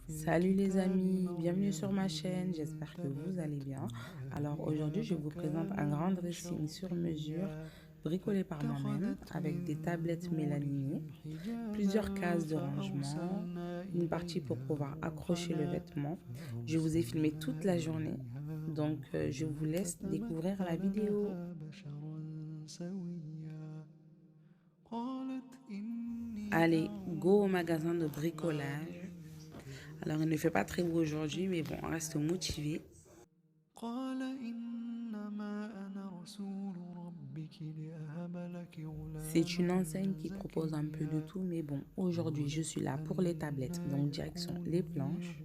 Salut les amis, bienvenue sur ma chaîne, j'espère que vous allez bien. Alors aujourd'hui je vous présente un grand dressing sur mesure bricolé par moi-même avec des tablettes mélaninées, plusieurs cases de rangement, une partie pour pouvoir accrocher le vêtement. Je vous ai filmé toute la journée, donc je vous laisse découvrir la vidéo. Allez, go au magasin de bricolage. Alors, il ne fait pas très beau aujourd'hui, mais bon, on reste motivé. C'est une enseigne qui propose un peu de tout, mais bon, aujourd'hui, je suis là pour les tablettes, donc direction les planches.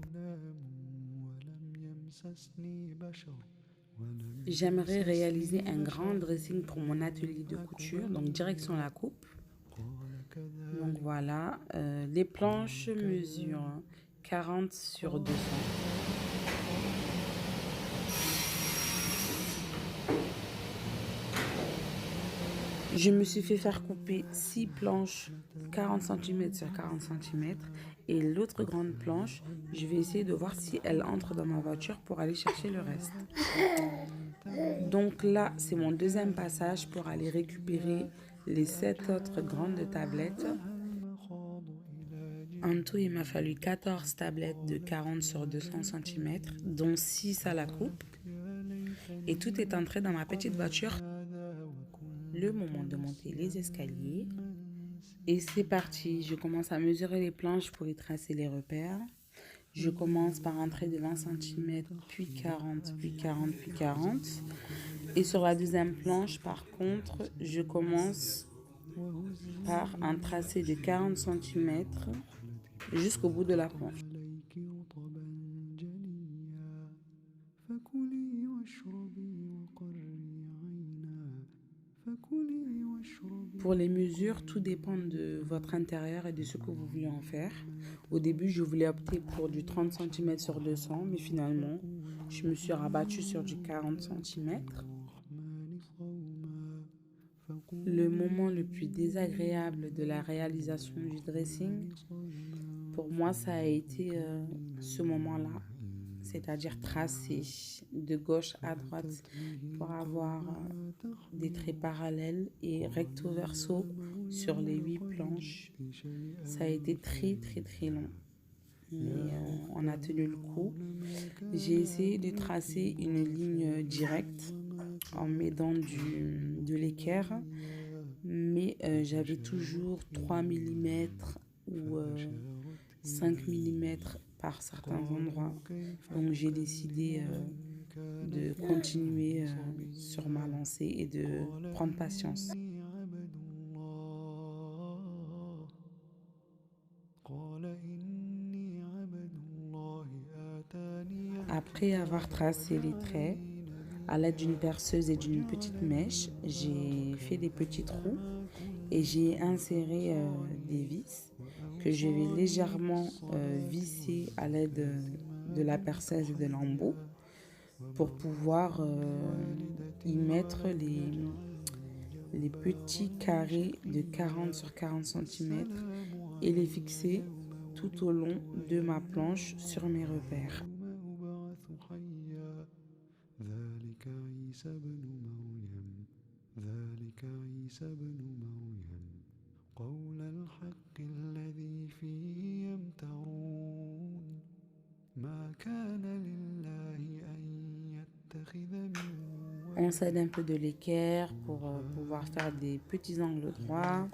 J'aimerais réaliser un grand dressing pour mon atelier de couture, donc direction la coupe. Donc voilà, les planches mesurent 40 sur 200. Je me suis fait faire couper 6 planches 40 cm sur 40 cm et l'autre grande planche, je vais essayer de voir si elle entre dans ma voiture pour aller chercher le reste. Donc là, c'est mon deuxième passage pour aller récupérer les 7 autres grandes tablettes. En tout, il m'a fallu 14 tablettes de 40 sur 200 cm, dont 6 à la coupe. Et tout est entré dans ma petite voiture. Le moment de monter les escaliers. Et c'est parti, je commence à mesurer les planches pour y tracer les repères. Je commence par un trait de 20 cm, puis 40, puis 40, puis 40. Et sur la deuxième planche, par contre, je commence par un tracé de 40 cm jusqu'au bout de la planche. Pour les mesures, tout dépend de votre intérieur et de ce que vous voulez en faire. Au début, je voulais opter pour du 30 cm sur 200, mais finalement, je me suis rabattue sur du 40 cm. Le moment le plus désagréable de la réalisation du dressing, pour moi, ça a été ce moment-là. C'est-à-dire tracer de gauche à droite pour avoir des traits parallèles et recto verso sur les 8 planches. Ça a été très long, mais on a tenu le coup. J'ai essayé de tracer une ligne directe en m'aidant de l'équerre, mais j'avais toujours 3 mm ou 5 mm par certains endroits. Donc j'ai décidé de continuer sur ma lancée et de prendre patience. Après avoir tracé les traits, à l'aide d'une perceuse et d'une petite mèche, j'ai fait des petits trous et j'ai inséré des vis que je vais légèrement visser à l'aide de la perceuse et de l'embout pour pouvoir y mettre les petits carrés de 40 sur 40 cm et les fixer tout au long de ma planche sur mes repères. On s'aide un peu de l'équerre pour pouvoir faire des petits angles droits.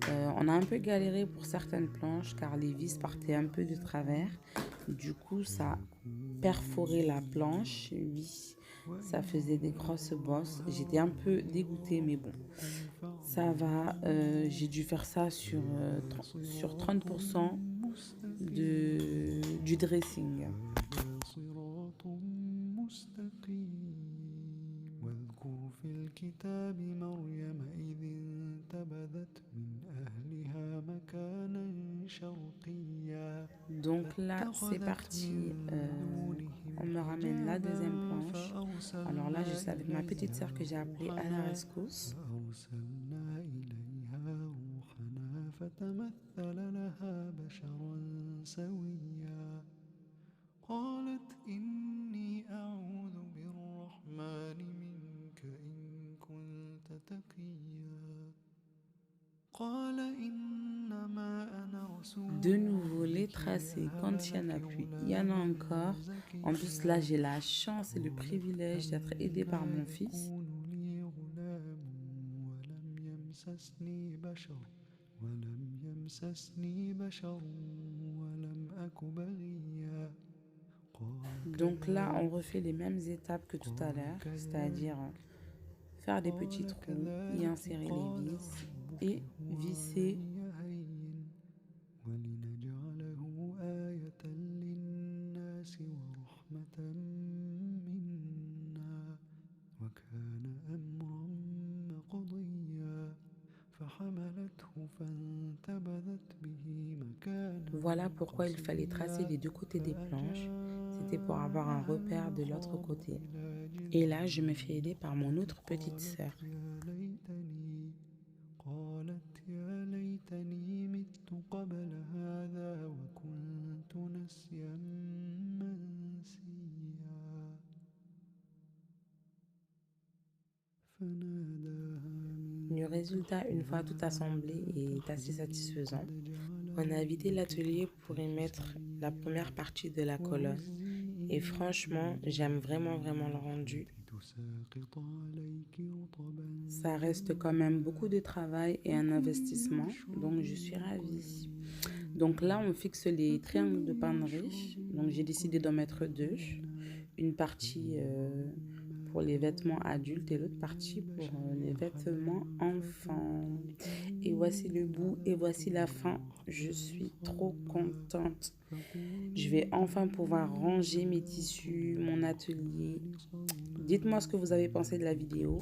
On a un peu galéré pour certaines planches car les vis partaient un peu de travers. Du coup, ça perforait la planche. Oui, ça faisait des grosses bosses. J'étais un peu dégoûtée, mais bon, ça va. J'ai dû faire ça sur 30% du dressing. Donc là, c'est parti. On me ramène la deuxième planche. Alors là, je suis avec ma petite sœur que j'ai appelée à la rescousse. قالت إني أعوذ بالرحمن منك إن كنت تقيا قال إنما أنا رسول De nouveau, les tracés, quand il y en a plus, il y en a encore. En plus, là, j'ai la chance et le privilège d'être aidée par mon fils. Donc là, on refait les mêmes étapes que tout à l'heure, c'est-à-dire faire des petits trous, y insérer les vis et visser. Voilà pourquoi il fallait tracer les deux côtés des planches. C'était pour avoir un repère de l'autre côté. Et là, je me fais aider par mon autre petite sœur. Le résultat, une fois tout assemblé, est assez satisfaisant. On a vidé l'atelier pour y mettre la première partie de la colonne. Et franchement, j'aime vraiment le rendu. Ça reste quand même beaucoup de travail et un investissement, donc je suis ravie. Donc là, on fixe les triangles de panerie. Donc j'ai décidé d'en mettre deux. Une partie pour les vêtements adultes et l'autre partie pour les vêtements enfants. Et voici le bout et voici la fin. Je suis trop contente. Je vais enfin pouvoir ranger mes tissus, mon atelier. Dites-moi ce que vous avez pensé de la vidéo.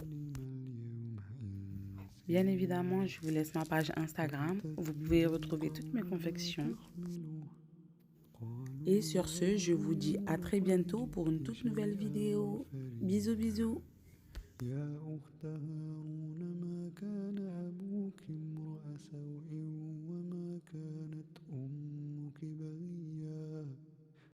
Bien évidemment, je vous laisse ma page Instagram. Vous pouvez retrouver toutes mes confections. Et sur ce, je vous dis à très bientôt pour une toute nouvelle vidéo. Bisous, bisous.